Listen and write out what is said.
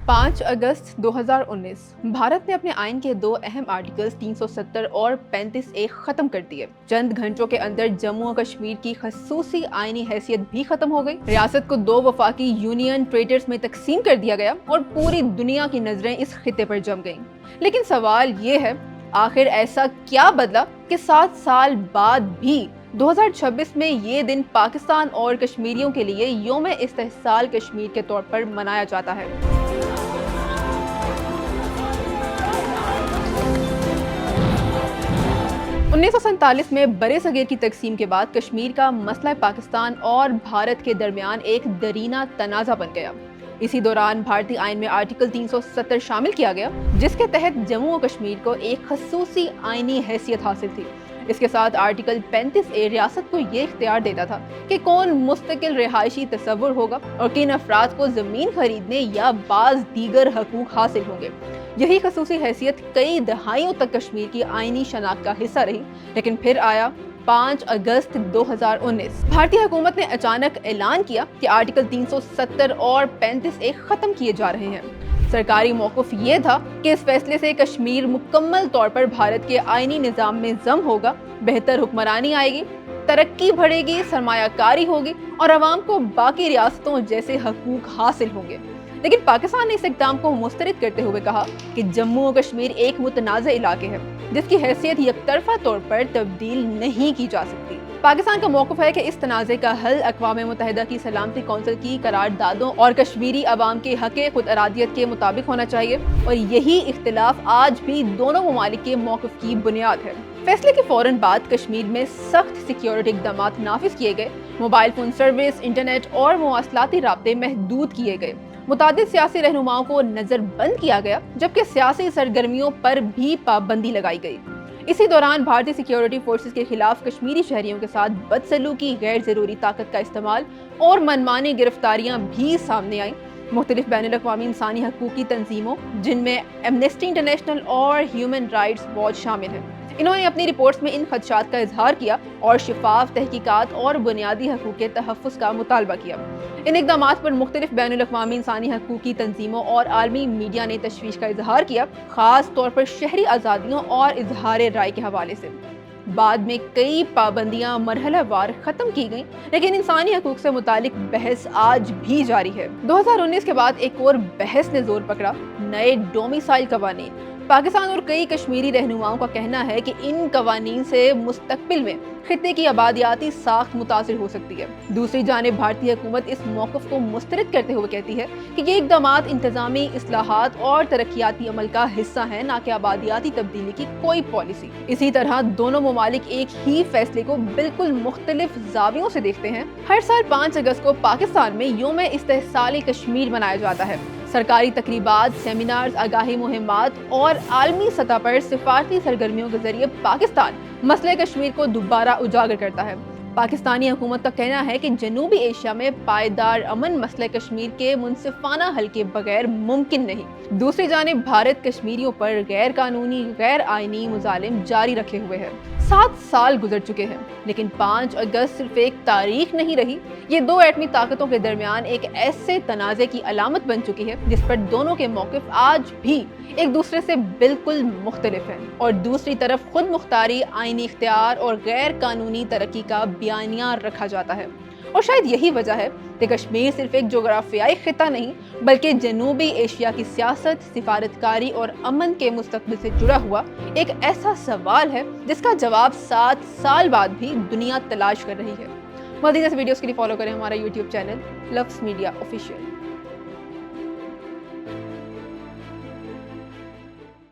5 अगस्त 2019 भारत ने अपने आइन के दो अहम आर्टिकल्स 370 और 35A खत्म कर दिए। चंद घंटों के अंदर जम्मू और कश्मीर की खसूसी आइनी हैसियत भी खत्म हो गई। रियासत को दो वफाकी यूनियन टेरेटरीज में तकसीम कर दिया गया और पूरी दुनिया की नजरें इस खिते पर जम गईं। लेकिन सवाल ये है, आखिर ऐसा क्या बदला कि 7 साल बाद भी 2026 में ये दिन पाकिस्तान और कश्मीरियों के लिए यौम इस्तेहसाल कश्मीर के तौर पर मनाया जाता है। 1947 में बड़े सगीर की तकसीम के बाद कश्मीर का मसला पाकिस्तान और भारत के दरमियान एक दरीना तनाज़ा बन गया। इसी दौरान भारतीय आइन में आर्टिकल 370 शामिल किया गया, जिसके तहत जम्मू और कश्मीर को एक खसूसी आइनी हैसियत हासिल थी। इसके साथ आर्टिकल 35A रियासत को ये इख्तियार देता था कि कौन मुस्तकिल रिहायशी तसव्वुर होगा और किन अफराद को ज़मीन खरीदने या बाज़ दीगर हकूक हासिल होंगे। यही खसूसी हैसियत कई दहाइयों तक कश्मीर की आइनी शनाख्त का हिस्सा रही। लेकिन फिर आया 5 अगस्त 2019। भारतीय हुकूमत ने अचानक ऐलान किया कि आर्टिकल 370 और 35A खत्म किए जा रहे हैं। सरकारी मौक़िफ़ ये था कि इस फैसले से कश्मीर मुकम्मल तौर पर भारत के आइनी निज़ाम में ज़म होगा, बेहतर हुक्मरानी आएगी, तरक्की बढ़ेगी, सरमायाकारी होगी और आवाम को बाकी रियासतों जैसे हकूक हासिल होंगे। लेकिन पाकिस्तान ने इस इक़दाम को मुस्तरद करते हुए कहा कि जम्मू और कश्मीर एक मुतनाज़ इलाके है, जिसकी हैसियत यकतरफा तौर पर तब्दील नहीं की जा सकती। पाकिस्तान का मौक़िफ़ है कि इस तनाज़े का हल अक़वाम मुत्तहिदा की सलामती कौंसिल की करारदादों और कश्मीरी अवाम के हक़ खुद अरादियत के मुताबिक होना चाहिए और यही इख्तिलाफ आज भी दोनों ममालिक के मौक़िफ़ की बुनियाद है। फैसले के फौरन बाद कश्मीर में सख्त सिक्योरिटी इक़दामात नाफिज किए गए, मोबाइल फ़ोन सर्विस, इंटरनेट और मवासलाती राब्ते महदूद किए गए, मुतादिद सियासी रहनुमाओं को नज़रबंद किया गया, जबकि सियासी सरगर्मियों पर भी पाबंदी लगाई गई। इसी दौरान भारतीय सिक्योरिटी फोर्सेस के खिलाफ कश्मीरी शहरियों के साथ बदसलूकी, गैर ज़रूरी ताकत का इस्तेमाल और मनमानी गिरफ्तारियां भी सामने आईं। मुख्तलिफ बैनुल-अक़वामी इंसानी हकूक़ की तंजीमों, जिनमें एमनेस्टी इंटरनेशनल और ह्यूमन राइट्स वॉच शामिल हैं, इन्होंने अपनी रिपोर्ट्स में इन खदशात का इजहार किया और शिफाफ तहकीकात और बुनियादी हकूक़ के तहफ़्फ़ुज़ का मुतालबा किया। इन इक़दामात पर मुख्तलिफ बैनुल-अक़वामी इंसानी हकूक़ की तंजीमों और आलमी मीडिया ने तशवीश का इजहार किया, ख़ास तौर पर शहरी आज़ादियों और इजहार राय के हवाले से। बाद में कई पाबंदियां मरहलावार ख़त्म की गईं, लेकिन इंसानी हकूक़ से मुतालिक बहस आज भी जारी है। 2019 के बाद एक और बहस ने जोर पकड़ा, नए डोमिसाइल कवानीन। पाकिस्तान और कई कश्मीरी रहनुमाओं का कहना है कि इन कवानीन से मुस्तकबिल में खित्ते की आबादियाती साख्त मुतासिर हो सकती है। दूसरी जानिब भारतीय हुकूमत इस मौक़िफ़ को मुस्तरद करते हुए कहती है कि ये इक़दामात इंतज़ामी इस्लाहात और तरक्याती अमल का हिस्सा है, ना कि आबादियाती तब्दीली की कोई पॉलिसी। इसी तरह दोनों ममालिक एक ही फैसले को बिल्कुल मुख्तलिफ ज़ावियों से देखते हैं। हर साल 5 अगस्त को पाकिस्तान में यौम इस्तेहसाल कश्मीर मनाया जाता है। सरकारी तकरीबात, सेमिनार्स, आगाही मुहिमात और आलमी सतह पर सिफारती सरगर्मियों के जरिए पाकिस्तान मसले कश्मीर को दोबारा उजागर करता है। पाकिस्तानी हुकूमत का कहना है कि जनूबी एशिया में पायदार अमन मसले कश्मीर के मुनसिफाना हल के बगैर मुमकिन नहीं। दूसरी जानिब भारत कश्मीरियों पर गैर कानूनी, गैर आइनी मुजालिम जारी रखे हुए है। 7 साल गुजर चुके हैं, लेकिन 5 अगस्त सिर्फ एक तारीख नहीं रही, ये दो एटमी ताकतों के दरमियान एक ऐसे तनाज़े की अलामत बन चुकी है जिस पर दोनों के मौक़िफ़ आज भी एक दूसरे से बिल्कुल मुख्तलिफ हैं। और दूसरी तरफ खुद मुख्तारी, आइनी इख्तियार और गैर कानूनी तरक्की का बयानिया रखा जाता है। और शायद यही वजह है कि कश्मीर सिर्फ एक जोग्राफियाई खिता नहीं, बल्कि जनूबी एशिया की सियासत, सिफारतकारी और अमन के मुस्तकबिल से जुड़ा हुआ एक ऐसा सवाल है जिसका जवाब 7 साल बाद भी दुनिया तलाश कर रही है। मज़ीद ऐसे वीडियोस के लिए फॉलो करें हमारा यूट्यूब चैनल लफ्ज़ मीडिया ऑफिशियल।